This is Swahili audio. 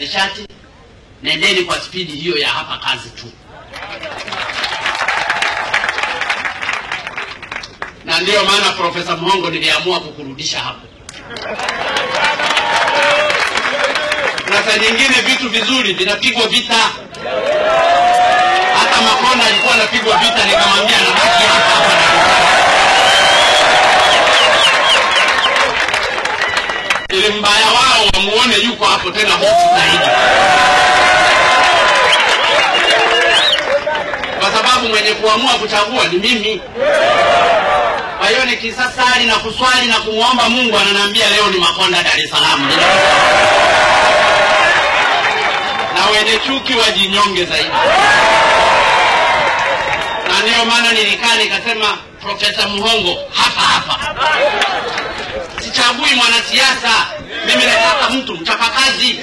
nishati, nendeni kwa spidi hiyo ya hapa kazi tu. Na ndio maana Profesa Muhongo niliamua kukurudisha hapo. Na saa nyingine vitu vizuri vinapigwa vita. Hata Makonda alikuwa anapigwa vita, nikamwambia na haki hapa. Ili mbaya wao wamuone yuko hapo tena hofu zaidi. Kwa sababu mwenye kuamua kuchagua ni mimi. Kwa hiyo nikisasali na kuswali na kumuomba Mungu ananiambia leo ni Makonda Dar es Salaam. Na wenye chuki wajinyonge zaidi. Na ndio maana nilikaa nikasema Profesa Muhongo hapa. Sichagui mwanasiasa, mimi nataka mtu mchapakazi.